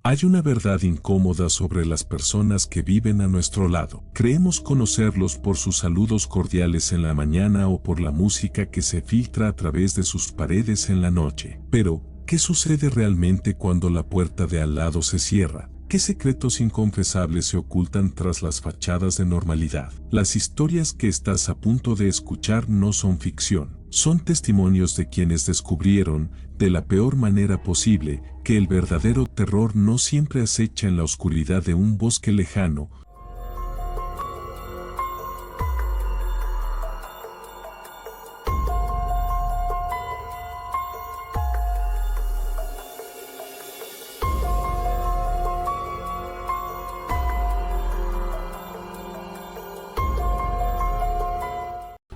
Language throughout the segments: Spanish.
Hay una verdad incómoda sobre las personas que viven a nuestro lado. Creemos conocerlos por sus saludos cordiales en la mañana o por la música que se filtra a través de sus paredes en la noche. Pero, ¿qué sucede realmente cuando la puerta de al lado se cierra? ¿Qué secretos inconfesables se ocultan tras las fachadas de normalidad? Las historias que estás a punto de escuchar no son ficción. Son testimonios de quienes descubrieron, de la peor manera posible, que el verdadero terror no siempre acecha en la oscuridad de un bosque lejano,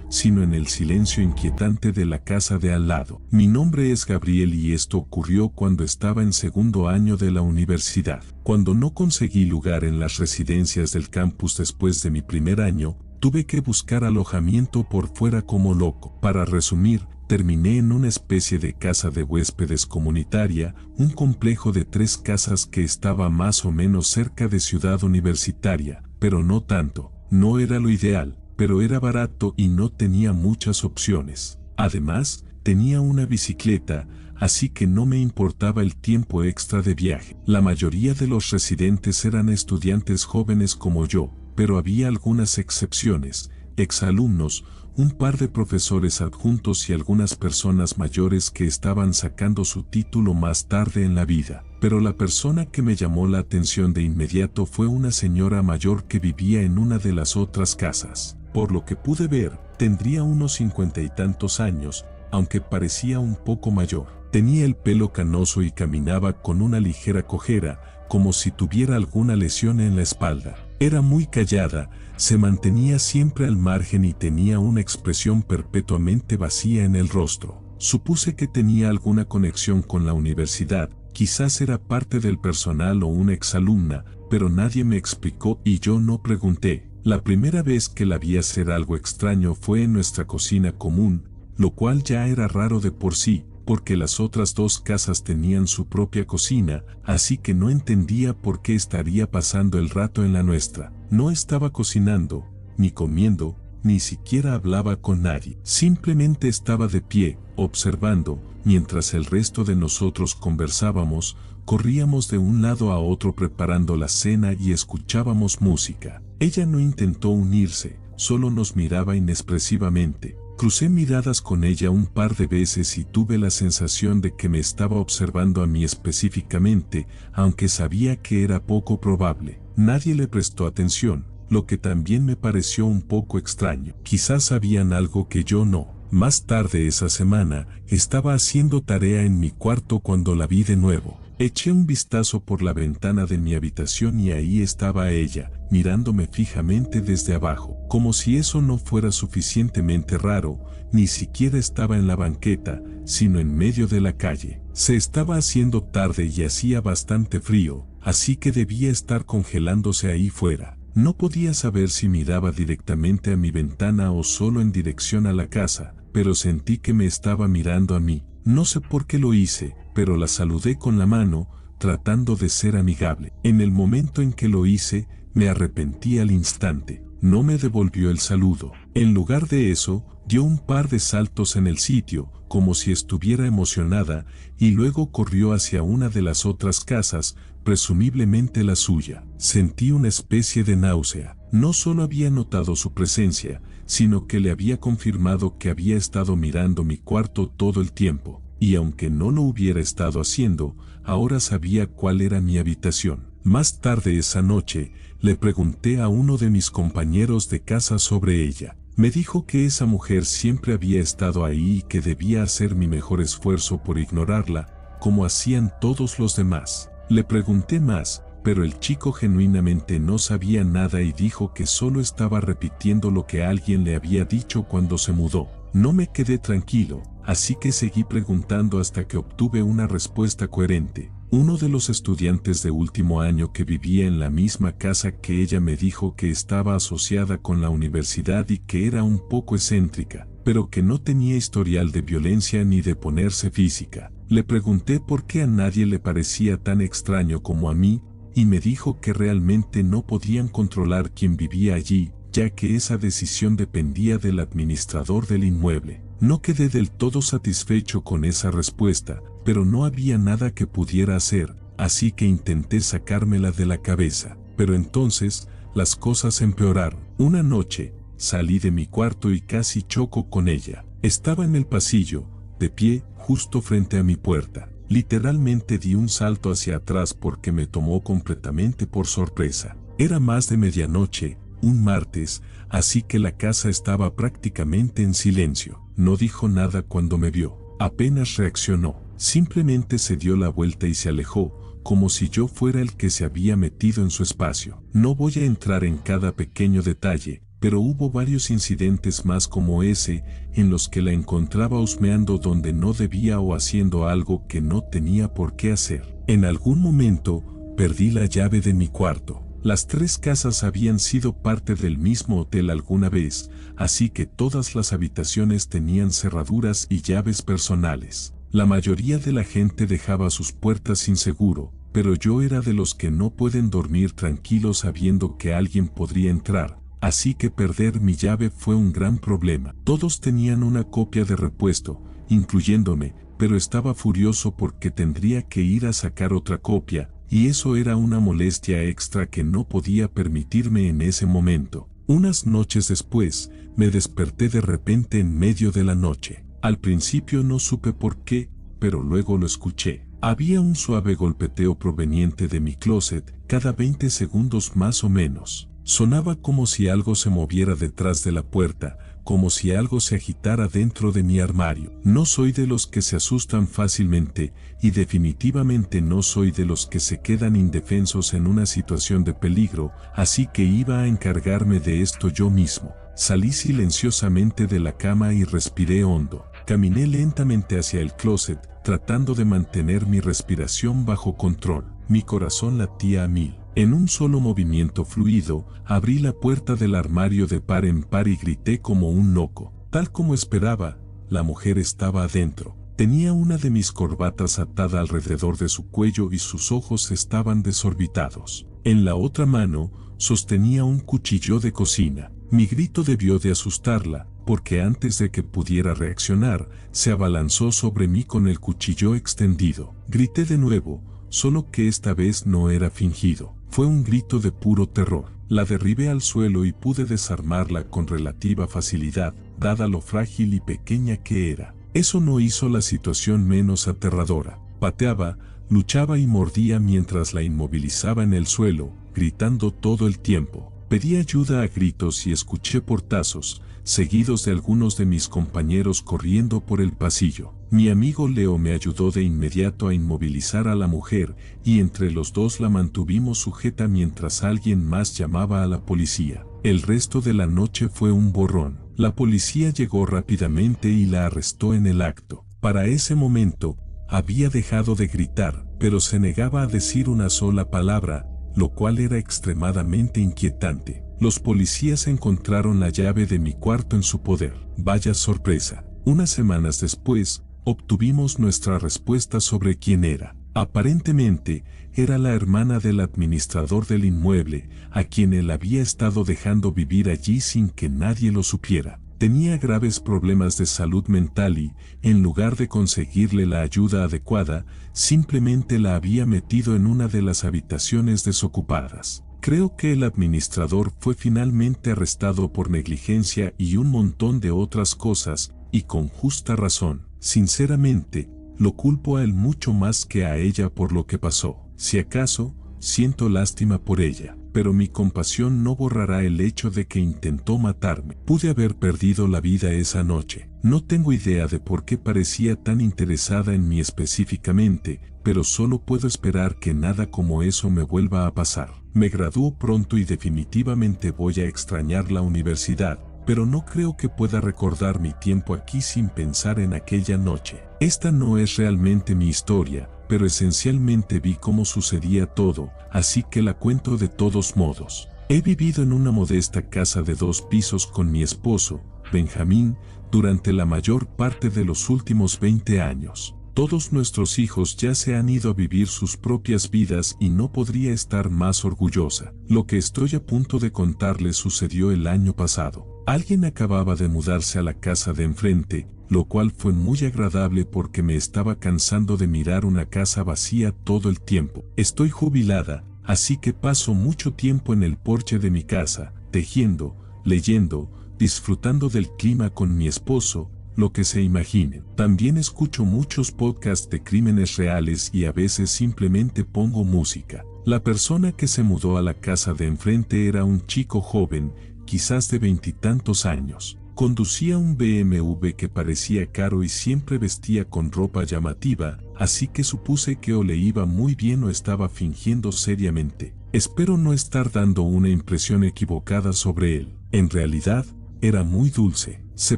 sino en el silencio inquietante de la casa de al lado. Mi nombre es Gabriel y esto ocurrió cuando estaba en segundo año de la universidad. Cuando no conseguí lugar en las residencias del campus después de mi primer año, tuve que buscar alojamiento por fuera como loco. Para resumir, terminé en una especie de casa de huéspedes comunitaria, un complejo de 3 casas que estaba más o menos cerca de Ciudad Universitaria, pero no tanto. No era lo ideal, pero era barato y no tenía muchas opciones. Además, tenía una bicicleta, así que no me importaba el tiempo extra de viaje. La mayoría de los residentes eran estudiantes jóvenes como yo, pero había algunas excepciones, exalumnos, un par de profesores adjuntos y algunas personas mayores que estaban sacando su título más tarde en la vida. Pero la persona que me llamó la atención de inmediato fue una señora mayor que vivía en una de las otras casas. Por lo que pude ver, tendría unos 50 y tantos años, aunque parecía un poco mayor. Tenía el pelo canoso y caminaba con una ligera cojera, como si tuviera alguna lesión en la espalda. Era muy callada, se mantenía siempre al margen y tenía una expresión perpetuamente vacía en el rostro. Supuse que tenía alguna conexión con la universidad, quizás era parte del personal o una exalumna, pero nadie me explicó y yo no pregunté. La primera vez que la vi hacer algo extraño fue en nuestra cocina común, lo cual ya era raro de por sí, porque las otras 2 casas tenían su propia cocina, así que no entendía por qué estaría pasando el rato en la nuestra. No estaba cocinando, ni comiendo, ni siquiera hablaba con nadie. Simplemente estaba de pie, observando, mientras el resto de nosotros conversábamos, corríamos de un lado a otro preparando la cena y escuchábamos música. Ella no intentó unirse, solo nos miraba inexpresivamente. Crucé miradas con ella un par de veces y tuve la sensación de que me estaba observando a mí específicamente, aunque sabía que era poco probable. Nadie le prestó atención, lo que también me pareció un poco extraño. Quizás sabían algo que yo no. Más tarde esa semana, estaba haciendo tarea en mi cuarto cuando la vi de nuevo. Eché un vistazo por la ventana de mi habitación y ahí estaba ella, mirándome fijamente desde abajo. Como si eso no fuera suficientemente raro, ni siquiera estaba en la banqueta, sino en medio de la calle. Se estaba haciendo tarde y hacía bastante frío, así que debía estar congelándose ahí fuera. No podía saber si miraba directamente a mi ventana o solo en dirección a la casa, pero sentí que me estaba mirando a mí. No sé por qué lo hice, pero la saludé con la mano, tratando de ser amigable. En el momento en que lo hice, me arrepentí al instante. No me devolvió el saludo. En lugar de eso, dio un par de saltos en el sitio, como si estuviera emocionada, y luego corrió hacia una de las otras casas, presumiblemente la suya. Sentí una especie de náusea. No solo había notado su presencia, sino que le había confirmado que había estado mirando mi cuarto todo el tiempo, y aunque no lo hubiera estado haciendo, ahora sabía cuál era mi habitación. Más tarde esa noche, le pregunté a uno de mis compañeros de casa sobre ella. Me dijo que esa mujer siempre había estado ahí y que debía hacer mi mejor esfuerzo por ignorarla, como hacían todos los demás. Le pregunté más, pero el chico genuinamente no sabía nada y dijo que solo estaba repitiendo lo que alguien le había dicho cuando se mudó. No me quedé tranquilo, así que seguí preguntando hasta que obtuve una respuesta coherente. Uno de los estudiantes de último año que vivía en la misma casa que ella me dijo que estaba asociada con la universidad y que era un poco excéntrica. pero que no tenía historial de violencia ni de ponerse física. Le pregunté por qué a nadie le parecía tan extraño como a mí, y me dijo que realmente no podían controlar quién vivía allí, ya que esa decisión dependía del administrador del inmueble. No quedé del todo satisfecho con esa respuesta, pero no había nada que pudiera hacer, así que intenté sacármela de la cabeza. Pero entonces, las cosas empeoraron. Una noche, salí de mi cuarto y casi choco con ella. Estaba en el pasillo, de pie, justo frente a mi puerta. Literalmente di un salto hacia atrás porque me tomó completamente por sorpresa. Era más de medianoche, un martes, así que la casa estaba prácticamente en silencio. No dijo nada cuando me vio. Apenas reaccionó. Simplemente se dio la vuelta y se alejó, como si yo fuera el que se había metido en su espacio. No voy a entrar en cada pequeño detalle, pero hubo varios incidentes más como ese, en los que la encontraba husmeando donde no debía o haciendo algo que no tenía por qué hacer. En algún momento, perdí la llave de mi cuarto. Las 3 casas habían sido parte del mismo hotel alguna vez, así que todas las habitaciones tenían cerraduras y llaves personales. La mayoría de la gente dejaba sus puertas sin seguro, pero yo era de los que no pueden dormir tranquilos sabiendo que alguien podría entrar, así que perder mi llave fue un gran problema. Todos tenían una copia de repuesto, incluyéndome, pero estaba furioso porque tendría que ir a sacar otra copia, y eso era una molestia extra que no podía permitirme en ese momento. Unas noches después, me desperté de repente en medio de la noche. Al principio no supe por qué, pero luego lo escuché. Había un suave golpeteo proveniente de mi closet, cada 20 segundos más o menos. Sonaba como si algo se moviera detrás de la puerta, como si algo se agitara dentro de mi armario. No soy de los que se asustan fácilmente, y definitivamente no soy de los que se quedan indefensos en una situación de peligro, así que iba a encargarme de esto yo mismo. Salí silenciosamente de la cama y respiré hondo. Caminé lentamente hacia el closet, tratando de mantener mi respiración bajo control. Mi corazón latía a 1000. En un solo movimiento fluido, abrí la puerta del armario de par en par y grité como un loco. Tal como esperaba, la mujer estaba adentro. Tenía una de mis corbatas atada alrededor de su cuello y sus ojos estaban desorbitados. En la otra mano, sostenía un cuchillo de cocina. Mi grito debió de asustarla, porque antes de que pudiera reaccionar, se abalanzó sobre mí con el cuchillo extendido. Grité de nuevo, solo que esta vez no era fingido. Fue un grito de puro terror. La derribé al suelo y pude desarmarla con relativa facilidad, dada lo frágil y pequeña que era. Eso no hizo la situación menos aterradora. Pateaba, luchaba y mordía mientras la inmovilizaba en el suelo, gritando todo el tiempo. Pedí ayuda a gritos y escuché portazos, seguidos de algunos de mis compañeros corriendo por el pasillo. Mi amigo Leo me ayudó de inmediato a inmovilizar a la mujer y entre los dos la mantuvimos sujeta mientras alguien más llamaba a la policía. El resto de la noche fue un borrón. La policía llegó rápidamente y la arrestó en el acto. Para ese momento, había dejado de gritar, pero se negaba a decir una sola palabra, lo cual era extremadamente inquietante. Los policías encontraron la llave de mi cuarto en su poder. Vaya sorpresa. Unas semanas después, obtuvimos nuestra respuesta sobre quién era. Aparentemente, era la hermana del administrador del inmueble, a quien él había estado dejando vivir allí sin que nadie lo supiera. Tenía graves problemas de salud mental y, en lugar de conseguirle la ayuda adecuada, simplemente la había metido en una de las habitaciones desocupadas. Creo que el administrador fue finalmente arrestado por negligencia y un montón de otras cosas, y con justa razón. Sinceramente, lo culpo a él mucho más que a ella por lo que pasó. Si acaso, siento lástima por ella, pero mi compasión no borrará el hecho de que intentó matarme. Pude haber perdido la vida esa noche. No tengo idea de por qué parecía tan interesada en mí específicamente, pero solo puedo esperar que nada como eso me vuelva a pasar. Me gradúo pronto y definitivamente voy a extrañar la universidad, pero no creo que pueda recordar mi tiempo aquí sin pensar en aquella noche. Esta no es realmente mi historia, pero esencialmente vi cómo sucedía todo, así que la cuento de todos modos. He vivido en una modesta casa de 2 pisos con mi esposo, Benjamín, durante la mayor parte de los últimos 20 años. Todos nuestros hijos ya se han ido a vivir sus propias vidas y no podría estar más orgullosa. Lo que estoy a punto de contarles sucedió el año pasado. Alguien acababa de mudarse a la casa de enfrente, lo cual fue muy agradable porque me estaba cansando de mirar una casa vacía todo el tiempo. Estoy jubilada, así que paso mucho tiempo en el porche de mi casa, tejiendo, leyendo, disfrutando del clima con mi esposo, lo que se imaginen. También escucho muchos podcasts de crímenes reales y a veces simplemente pongo música. La persona que se mudó a la casa de enfrente era un chico joven, quizás de 20 y tantos años. Conducía un BMW que parecía caro y siempre vestía con ropa llamativa, así que supuse que o le iba muy bien o estaba fingiendo seriamente. Espero no estar dando una impresión equivocada sobre él. En realidad, era muy dulce. Se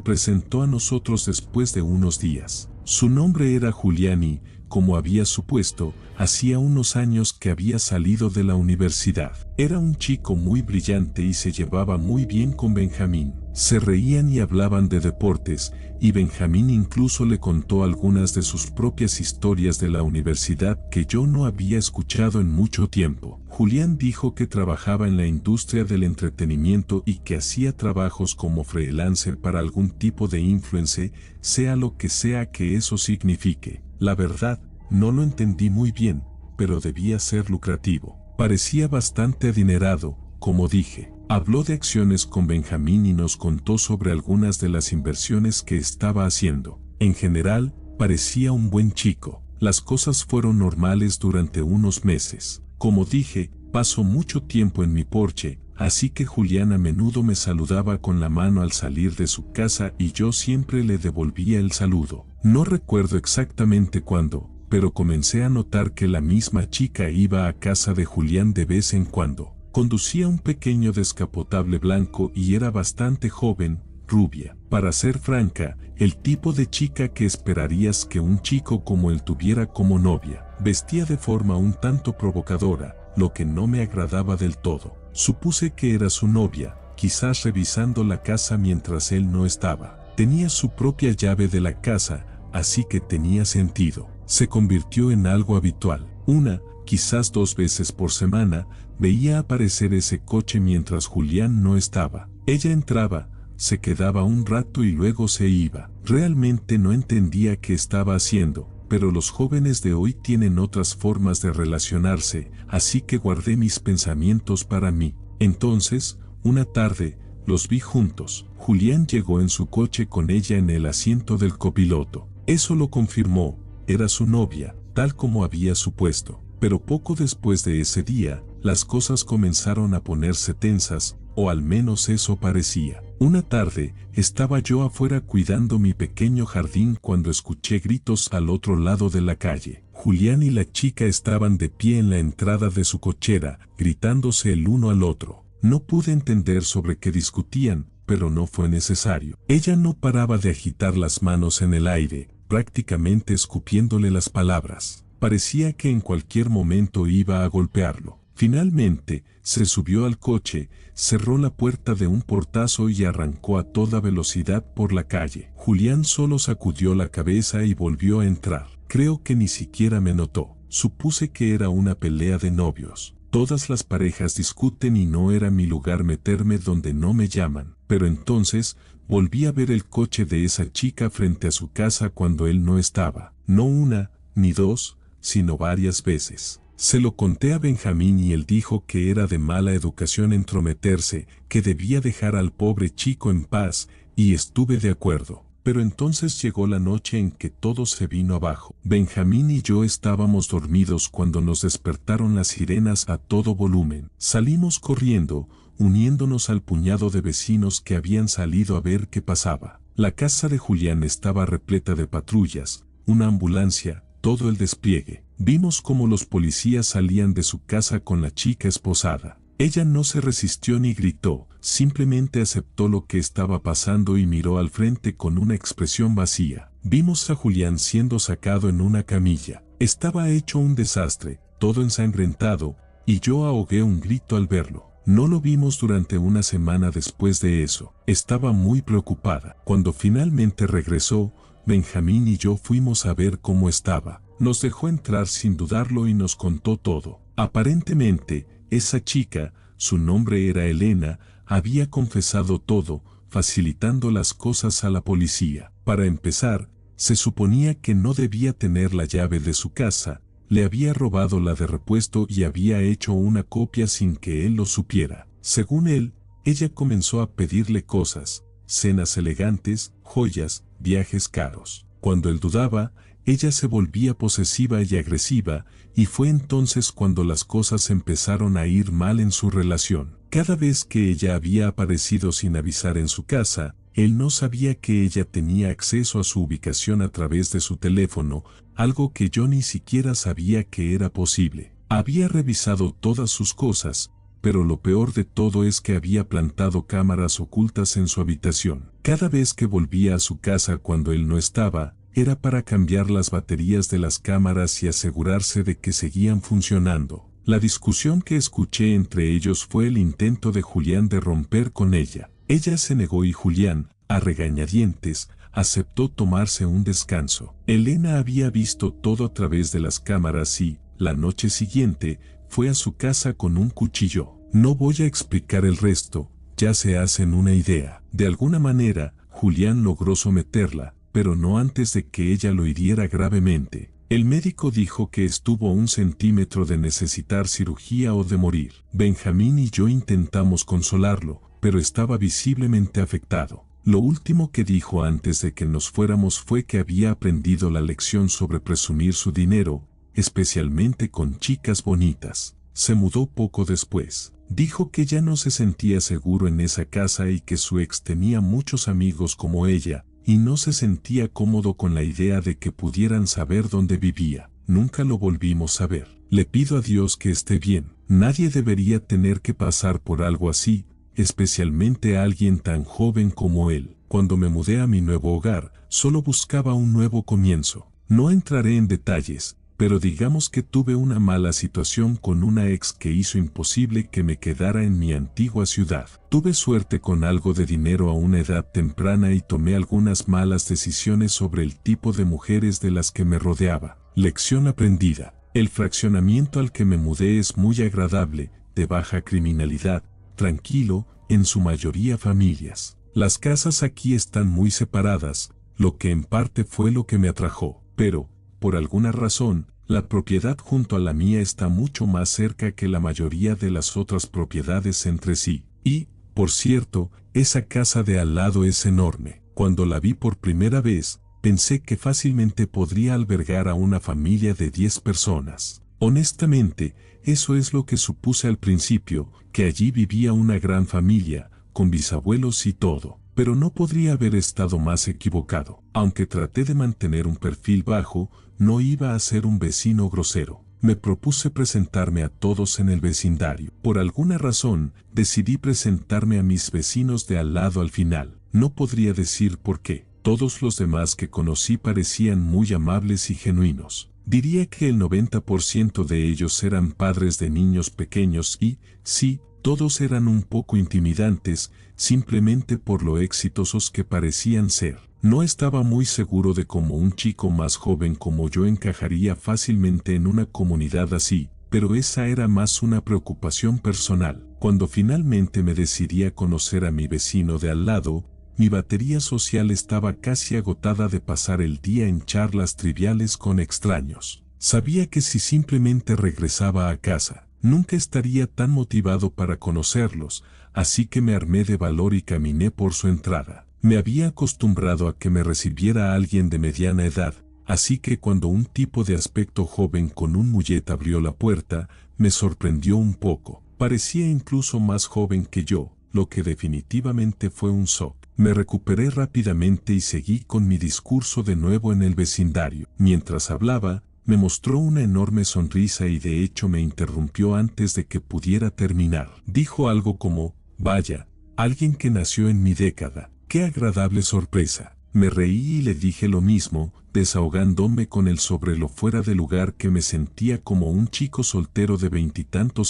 presentó a nosotros después de unos días. Su nombre era Julián y, como había supuesto, hacía unos años que había salido de la universidad. Era un chico muy brillante y se llevaba muy bien con Benjamín. Se reían y hablaban de deportes, y Benjamín incluso le contó algunas de sus propias historias de la universidad que yo no había escuchado en mucho tiempo. Julián dijo que trabajaba en la industria del entretenimiento y que hacía trabajos como freelancer para algún tipo de influencer, sea lo que sea que eso signifique. La verdad, no lo entendí muy bien, pero debía ser lucrativo. Parecía bastante adinerado, como dije. Habló de acciones con Benjamín y nos contó sobre algunas de las inversiones que estaba haciendo. En general, parecía un buen chico. Las cosas fueron normales durante unos meses. Como dije, paso mucho tiempo en mi porche, así que Julián a menudo me saludaba con la mano al salir de su casa y yo siempre le devolvía el saludo. No recuerdo exactamente cuándo, pero comencé a notar que la misma chica iba a casa de Julián de vez en cuando. Conducía un pequeño descapotable blanco y era bastante joven, rubia. Para ser franca, el tipo de chica que esperarías que un chico como él tuviera como novia. Vestía de forma un tanto provocadora, lo que no me agradaba del todo. Supuse que era su novia, quizás revisando la casa mientras él no estaba. Tenía su propia llave de la casa, así que tenía sentido. Se convirtió en algo habitual. Quizás 2 veces por semana, veía aparecer ese coche mientras Julián no estaba. Ella entraba, se quedaba un rato y luego se iba. Realmente no entendía qué estaba haciendo, pero los jóvenes de hoy tienen otras formas de relacionarse, así que guardé mis pensamientos para mí. Entonces, una tarde, los vi juntos. Julián llegó en su coche con ella en el asiento del copiloto. Eso lo confirmó, era su novia, tal como había supuesto. Pero poco después de ese día, las cosas comenzaron a ponerse tensas, o al menos eso parecía. Una tarde, estaba yo afuera cuidando mi pequeño jardín cuando escuché gritos al otro lado de la calle. Julián y la chica estaban de pie en la entrada de su cochera, gritándose el uno al otro. No pude entender sobre qué discutían, pero no fue necesario. Ella no paraba de agitar las manos en el aire, prácticamente escupiéndole las palabras. Parecía que en cualquier momento iba a golpearlo. Finalmente, se subió al coche, cerró la puerta de un portazo y arrancó a toda velocidad por la calle. Julián solo sacudió la cabeza y volvió a entrar. Creo que ni siquiera me notó. Supuse que era una pelea de novios. Todas las parejas discuten y no era mi lugar meterme donde no me llaman. Pero entonces, volví a ver el coche de esa chica frente a su casa cuando él no estaba. No una, ni dos, sino varias veces. Se lo conté a Benjamín y él dijo que era de mala educación entrometerse, que debía dejar al pobre chico en paz, y estuve de acuerdo. Pero entonces llegó la noche en que todo se vino abajo. Benjamín y yo estábamos dormidos cuando nos despertaron las sirenas a todo volumen. Salimos corriendo, uniéndonos al puñado de vecinos que habían salido a ver qué pasaba. La casa de Julián estaba repleta de patrullas, una ambulancia, todo el despliegue. Vimos cómo los policías salían de su casa con la chica esposada. Ella no se resistió ni gritó, simplemente aceptó lo que estaba pasando y miró al frente con una expresión vacía. Vimos a Julián siendo sacado en una camilla. Estaba hecho un desastre, todo ensangrentado, y yo ahogué un grito al verlo. No lo vimos durante una semana después de eso. Estaba muy preocupada. Cuando finalmente regresó, Benjamín y yo fuimos a ver cómo estaba. Nos dejó entrar sin dudarlo y nos contó todo. Aparentemente, esa chica, su nombre era Elena, había confesado todo, facilitando las cosas a la policía. Para empezar, se suponía que no debía tener la llave de su casa, le había robado la de repuesto y había hecho una copia sin que él lo supiera. Según él, ella comenzó a pedirle cosas, cenas elegantes, joyas, viajes caros. Cuando él dudaba, ella se volvía posesiva y agresiva, y fue entonces cuando las cosas empezaron a ir mal en su relación. Cada vez que ella había aparecido sin avisar en su casa, él no sabía que ella tenía acceso a su ubicación a través de su teléfono, algo que yo ni siquiera sabía que era posible. Había revisado todas sus cosas, pero lo peor de todo es que había plantado cámaras ocultas en su habitación. Cada vez que volvía a su casa cuando él no estaba, era para cambiar las baterías de las cámaras y asegurarse de que seguían funcionando. La discusión que escuché entre ellos fue el intento de Julián de romper con ella. Ella se negó y Julián, a regañadientes, aceptó tomarse un descanso. Elena había visto todo a través de las cámaras y, la noche siguiente, fue a su casa con un cuchillo. No voy a explicar el resto, ya se hacen una idea. De alguna manera, Julián logró someterla, pero no antes de que ella lo hiriera gravemente. El médico dijo que estuvo a 1 centímetro de necesitar cirugía o de morir. Benjamín y yo intentamos consolarlo, pero estaba visiblemente afectado. Lo último que dijo antes de que nos fuéramos fue que había aprendido la lección sobre presumir su dinero, especialmente con chicas bonitas. Se mudó poco después. Dijo que ya no se sentía seguro en esa casa y que su ex tenía muchos amigos como ella, y no se sentía cómodo con la idea de que pudieran saber dónde vivía. Nunca lo volvimos a ver. Le pido a Dios que esté bien. Nadie debería tener que pasar por algo así, especialmente a alguien tan joven como él. Cuando me mudé a mi nuevo hogar, solo buscaba un nuevo comienzo. No entraré en detalles, pero digamos que tuve una mala situación con una ex que hizo imposible que me quedara en mi antigua ciudad. Tuve suerte con algo de dinero a una edad temprana y tomé algunas malas decisiones sobre el tipo de mujeres de las que me rodeaba. Lección aprendida. El fraccionamiento al que me mudé es muy agradable, de baja criminalidad, tranquilo, en su mayoría familias. Las casas aquí están muy separadas, lo que en parte fue lo que me atrajo, pero, por alguna razón, la propiedad junto a la mía está mucho más cerca que la mayoría de las otras propiedades entre sí. Y, por cierto, esa casa de al lado es enorme. Cuando la vi por primera vez, pensé que fácilmente podría albergar a una familia de 10 personas. Honestamente, eso es lo que supuse al principio, que allí vivía una gran familia, con bisabuelos y todo. Pero no podría haber estado más equivocado. Aunque traté de mantener un perfil bajo, no iba a ser un vecino grosero. Me propuse presentarme a todos en el vecindario. Por alguna razón, decidí presentarme a mis vecinos de al lado al final. No podría decir por qué. Todos los demás que conocí parecían muy amables y genuinos. Diría que el 90% de ellos eran padres de niños pequeños y, sí, todos eran un poco intimidantes, simplemente por lo exitosos que parecían ser. No estaba muy seguro de cómo un chico más joven como yo encajaría fácilmente en una comunidad así, pero esa era más una preocupación personal. Cuando finalmente me decidí a conocer a mi vecino de al lado, mi batería social estaba casi agotada de pasar el día en charlas triviales con extraños. Sabía que si simplemente regresaba a casa, nunca estaría tan motivado para conocerlos, así que me armé de valor y caminé por su entrada. Me había acostumbrado a que me recibiera alguien de mediana edad, así que cuando un tipo de aspecto joven con un mullet abrió la puerta, me sorprendió un poco. Parecía incluso más joven que yo, lo que definitivamente fue un shock. Me recuperé rápidamente y seguí con mi discurso de nuevo en el vecindario. Mientras hablaba, me mostró una enorme sonrisa y de hecho me interrumpió antes de que pudiera terminar. Dijo algo como, vaya, alguien que nació en mi década. ¡Qué agradable sorpresa! Me reí y le dije lo mismo, desahogándome con él sobre lo fuera de lugar que me sentía como un chico soltero de 20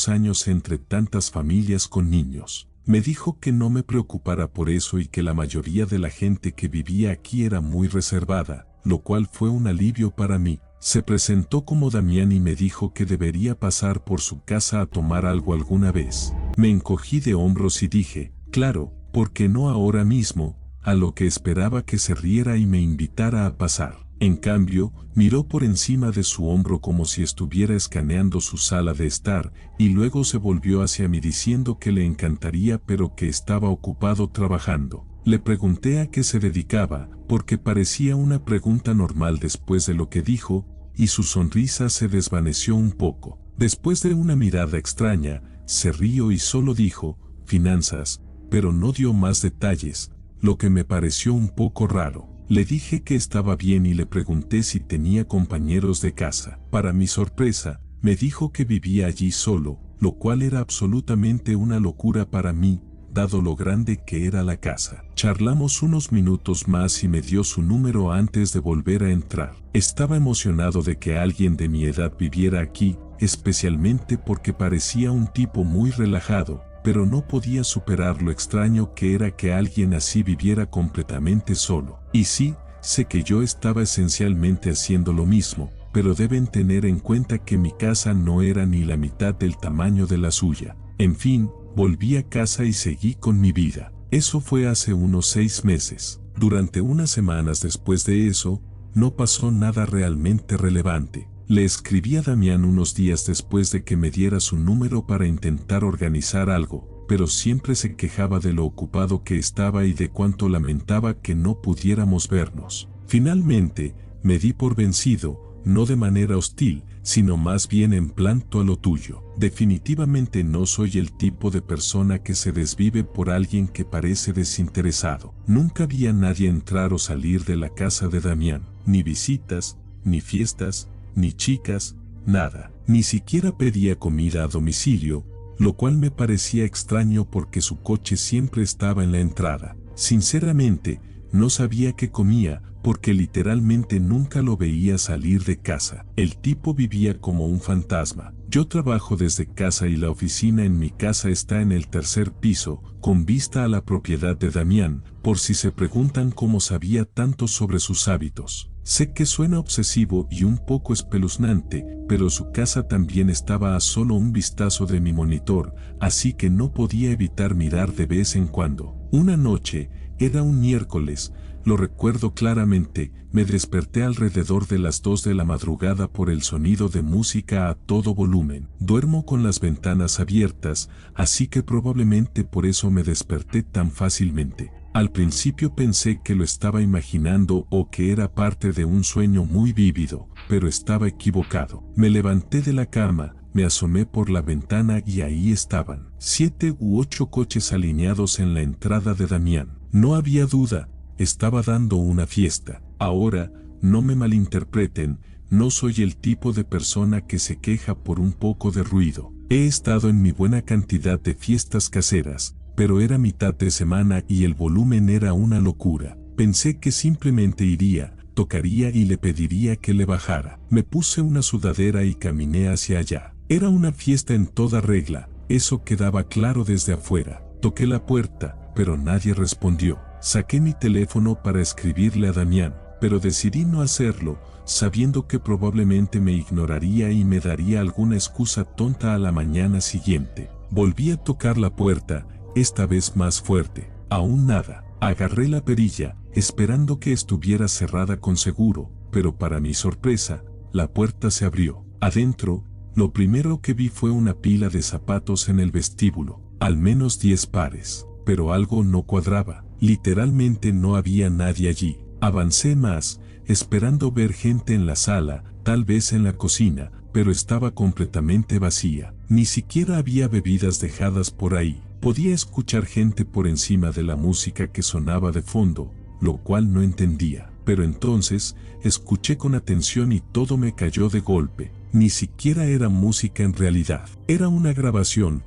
años entre tantas familias con niños. Me dijo que no me preocupara por eso y que la mayoría de la gente que vivía aquí era muy reservada, lo cual fue un alivio para mí. Se presentó como Damián y me dijo que debería pasar por su casa a tomar algo alguna vez. Me encogí de hombros y dije, claro, ¿por qué no ahora mismo? A lo que esperaba que se riera y me invitara a pasar. En cambio, miró por encima de su hombro como si estuviera escaneando su sala de estar, y luego se volvió hacia mí diciendo que le encantaría pero que estaba ocupado trabajando. Le pregunté a qué se dedicaba, porque parecía una pregunta normal después de lo que dijo, y su sonrisa se desvaneció un poco. Después de una mirada extraña, se rió y solo dijo, finanzas, pero no dio más detalles, lo que me pareció un poco raro. Le dije que estaba bien y le pregunté si tenía compañeros de casa. Para mi sorpresa, me dijo que vivía allí solo, lo cual era absolutamente una locura para mí, dado lo grande que era la casa. Charlamos unos minutos más y me dio su número antes de volver a entrar. Estaba emocionado de que alguien de mi edad viviera aquí, especialmente porque parecía un tipo muy relajado, pero no podía superar lo extraño que era que alguien así viviera completamente solo. Y sí, sé que yo estaba esencialmente haciendo lo mismo, pero deben tener en cuenta que mi casa no era ni la mitad del tamaño de la suya. En fin, volví a casa y seguí con mi vida. Eso fue hace unos 6 meses. Durante unas semanas después de eso, no pasó nada realmente relevante. Le escribí a Damián unos días después de que me diera su número para intentar organizar algo, pero siempre se quejaba de lo ocupado que estaba y de cuánto lamentaba que no pudiéramos vernos. Finalmente, me di por vencido, no de manera hostil, sino más bien en plan tú a lo tuyo. Definitivamente no soy el tipo de persona que se desvive por alguien que parece desinteresado. Nunca vi a nadie entrar o salir de la casa de Damián, ni visitas, ni fiestas, ni chicas, nada. Ni siquiera pedía comida a domicilio, lo cual me parecía extraño porque su coche siempre estaba en la entrada. Sinceramente, no sabía qué comía, porque literalmente nunca lo veía salir de casa. El tipo vivía como un fantasma. Yo trabajo desde casa y la oficina en mi casa está en el 3er piso, con vista a la propiedad de Damián, por si se preguntan cómo sabía tanto sobre sus hábitos. Sé que suena obsesivo y un poco espeluznante, pero su casa también estaba a solo un vistazo de mi monitor, así que no podía evitar mirar de vez en cuando. Una noche, era un miércoles, lo recuerdo claramente, me desperté alrededor de las 2 de la madrugada por el sonido de música a todo volumen. Duermo con las ventanas abiertas, así que probablemente por eso me desperté tan fácilmente. Al principio pensé que lo estaba imaginando o que era parte de un sueño muy vívido, pero estaba equivocado. Me levanté de la cama, me asomé por la ventana y ahí estaban 7 u 8 coches alineados en la entrada de Damián. No había duda, estaba dando una fiesta. Ahora, no me malinterpreten, no soy el tipo de persona que se queja por un poco de ruido. He estado en mi buena cantidad de fiestas caseras, pero era mitad de semana y el volumen era una locura. Pensé que simplemente iría, tocaría y le pediría que le bajara. Me puse una sudadera y caminé hacia allá. Era una fiesta en toda regla, eso quedaba claro desde afuera. Toqué la puerta, pero nadie respondió. Saqué mi teléfono para escribirle a Damián, pero decidí no hacerlo, sabiendo que probablemente me ignoraría y me daría alguna excusa tonta a la mañana siguiente. Volví a tocar la puerta, esta vez más fuerte. Aún nada. Agarré la perilla, esperando que estuviera cerrada con seguro, pero para mi sorpresa, la puerta se abrió. Adentro, lo primero que vi fue una pila de zapatos en el vestíbulo, al menos 10 pares, pero algo no cuadraba. Literalmente no había nadie allí. Avancé más, esperando ver gente en la sala, tal vez en la cocina, pero estaba completamente vacía. Ni siquiera había bebidas dejadas por ahí. Podía escuchar gente por encima de la música que sonaba de fondo, lo cual no entendía. Pero entonces, escuché con atención y todo me cayó de golpe. Ni siquiera era música en realidad. Era una grabación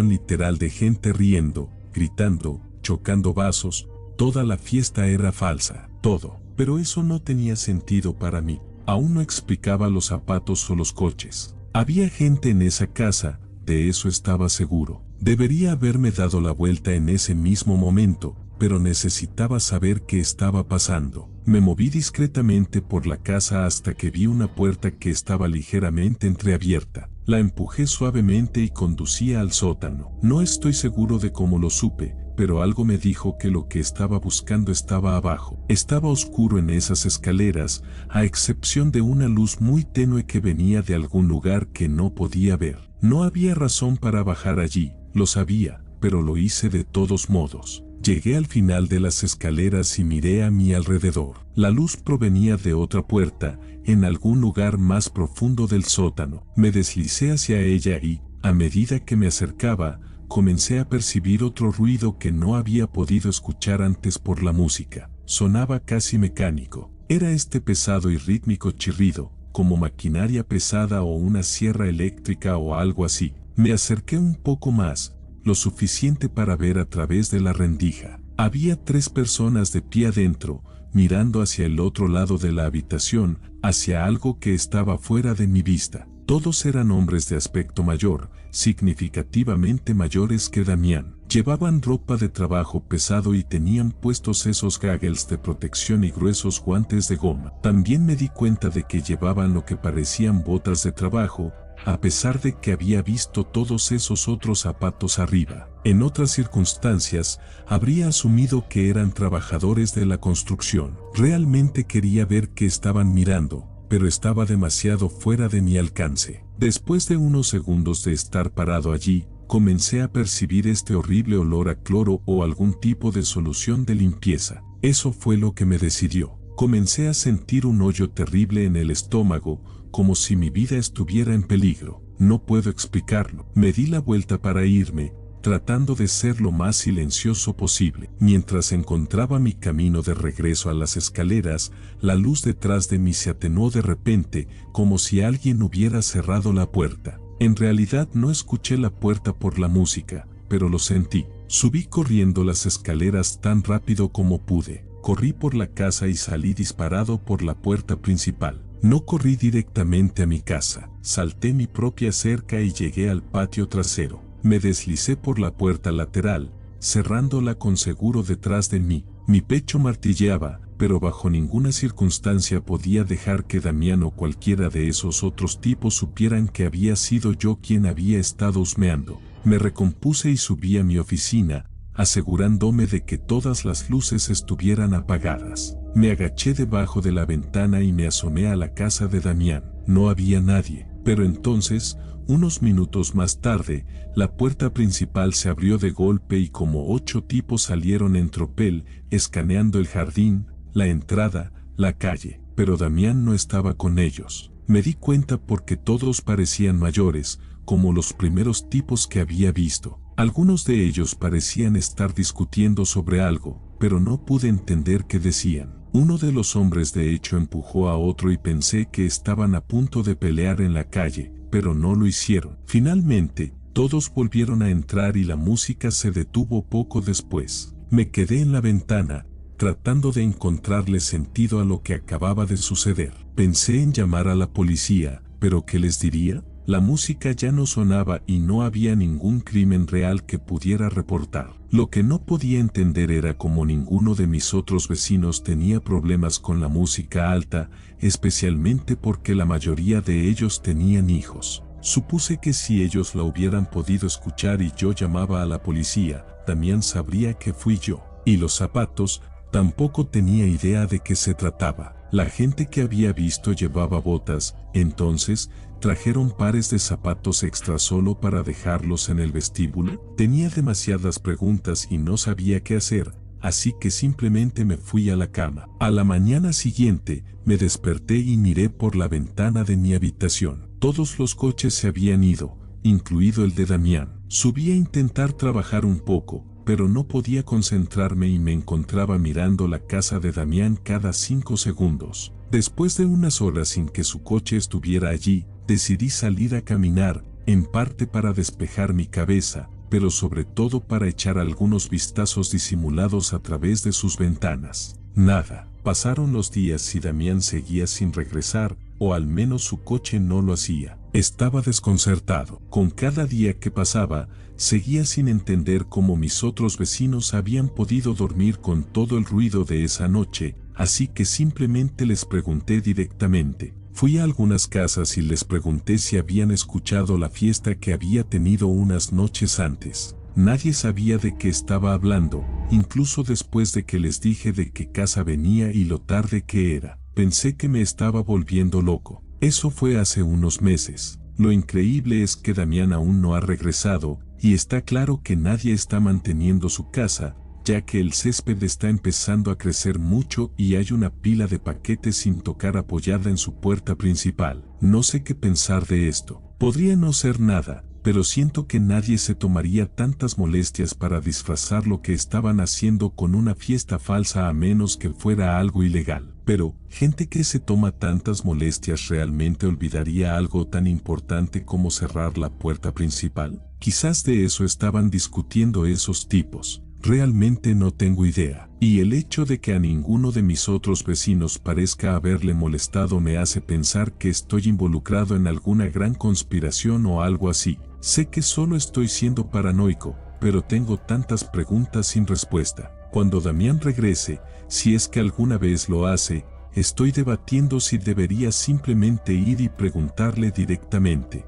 literal de gente riendo, gritando, chocando vasos, Toda la fiesta era falsa, todo. Pero eso no tenía sentido para mí. Aún no explicaba los zapatos o los coches. Había gente en esa casa, de eso estaba seguro. Debería haberme dado la vuelta en ese mismo momento, pero necesitaba saber qué estaba pasando. Me moví discretamente por la casa hasta que vi una puerta que estaba ligeramente entreabierta. La empujé suavemente y conducía al sótano. No estoy seguro de cómo lo supe, pero algo me dijo que lo que estaba buscando estaba abajo. Estaba oscuro en esas escaleras, a excepción de una luz muy tenue que venía de algún lugar que no podía ver. No había razón para bajar allí, lo sabía, pero lo hice de todos modos. Llegué al final de las escaleras y miré a mi alrededor. La luz provenía de otra puerta, en algún lugar más profundo del sótano. Me deslicé hacia ella y, a medida que me acercaba, comencé a percibir otro ruido que no había podido escuchar antes por la música. Sonaba casi mecánico. Era este pesado y rítmico chirrido, como maquinaria pesada o una sierra eléctrica o algo así. Me acerqué un poco más, lo suficiente para ver a través de la rendija. Había 3 personas de pie adentro, mirando hacia el otro lado de la habitación, hacia algo que estaba fuera de mi vista. Todos eran hombres de aspecto mayor, significativamente mayores que Damián. Llevaban ropa de trabajo pesado y tenían puestos esos goggles de protección y gruesos guantes de goma. También me di cuenta de que llevaban lo que parecían botas de trabajo, a pesar de que había visto todos esos otros zapatos arriba. En otras circunstancias, habría asumido que eran trabajadores de la construcción. Realmente quería ver qué estaban mirando, pero estaba demasiado fuera de mi alcance. Después de unos segundos de estar parado allí, comencé a percibir este horrible olor a cloro o algún tipo de solución de limpieza. Eso fue lo que me decidió. Comencé a sentir un hoyo terrible en el estómago, como si mi vida estuviera en peligro. No puedo explicarlo. Me di la vuelta para irme, tratando de ser lo más silencioso posible. Mientras encontraba mi camino de regreso a las escaleras, la luz detrás de mí se atenuó de repente, como si alguien hubiera cerrado la puerta. En realidad no escuché la puerta por la música, pero lo sentí. Subí corriendo las escaleras tan rápido como pude. Corrí por la casa y salí disparado por la puerta principal. No corrí directamente a mi casa. Salté mi propia cerca y llegué al patio trasero. Me deslicé por la puerta lateral, cerrándola con seguro detrás de mí. Mi pecho martilleaba, pero bajo ninguna circunstancia podía dejar que Damián o cualquiera de esos otros tipos supieran que había sido yo quien había estado husmeando. Me recompuse y subí a mi oficina, asegurándome de que todas las luces estuvieran apagadas. Me agaché debajo de la ventana y me asomé a la casa de Damián. No había nadie, pero entonces, unos minutos más tarde, la puerta principal se abrió de golpe y como 8 tipos salieron en tropel, escaneando el jardín, la entrada, la calle, pero Damián no estaba con ellos. Me di cuenta porque todos parecían mayores, como los primeros tipos que había visto. Algunos de ellos parecían estar discutiendo sobre algo, pero no pude entender qué decían. Uno de los hombres de hecho empujó a otro y pensé que estaban a punto de pelear en la calle, pero no lo hicieron. Finalmente, todos volvieron a entrar y la música se detuvo poco después. Me quedé en la ventana, tratando de encontrarle sentido a lo que acababa de suceder. Pensé en llamar a la policía, pero ¿qué les diría? La música ya no sonaba y no había ningún crimen real que pudiera reportar. Lo que no podía entender era cómo ninguno de mis otros vecinos tenía problemas con la música alta, especialmente porque la mayoría de ellos tenían hijos. Supuse que si ellos la hubieran podido escuchar y yo llamaba a la policía, Damián sabría que fui yo. Y los zapatos, tampoco tenía idea de qué se trataba. La gente que había visto llevaba botas, entonces, ¿trajeron pares de zapatos extra solo para dejarlos en el vestíbulo? Tenía demasiadas preguntas y no sabía qué hacer, así que simplemente me fui a la cama. A la mañana siguiente, me desperté y miré por la ventana de mi habitación. Todos los coches se habían ido, incluido el de Damián. Subí a intentar trabajar un poco, pero no podía concentrarme y me encontraba mirando la casa de Damián cada 5 segundos. Después de unas horas sin que su coche estuviera allí, decidí salir a caminar, en parte para despejar mi cabeza, pero sobre todo para echar algunos vistazos disimulados a través de sus ventanas. Nada. Pasaron los días y Damián seguía sin regresar, o al menos su coche no lo hacía. Estaba desconcertado. Con cada día que pasaba, seguía sin entender cómo mis otros vecinos habían podido dormir con todo el ruido de esa noche, así que simplemente les pregunté directamente. Fui a algunas casas y les pregunté si habían escuchado la fiesta que había tenido unas noches antes. Nadie sabía de qué estaba hablando, incluso después de que les dije de qué casa venía y lo tarde que era. Pensé que me estaba volviendo loco. Eso fue hace unos meses. Lo increíble es que Damián aún no ha regresado, y está claro que nadie está manteniendo su casa, ya que el césped está empezando a crecer mucho y hay una pila de paquetes sin tocar apoyada en su puerta principal. No sé qué pensar de esto. Podría no ser nada, pero siento que nadie se tomaría tantas molestias para disfrazar lo que estaban haciendo con una fiesta falsa a menos que fuera algo ilegal. Pero, gente que se toma tantas molestias realmente olvidaría algo tan importante como cerrar la puerta principal. Quizás de eso estaban discutiendo esos tipos. Realmente no tengo idea. Y el hecho de que a ninguno de mis otros vecinos parezca haberle molestado me hace pensar que estoy involucrado en alguna gran conspiración o algo así. Sé que solo estoy siendo paranoico, pero tengo tantas preguntas sin respuesta. Cuando Damián regrese, si es que alguna vez lo hace, estoy debatiendo si debería simplemente ir y preguntarle directamente.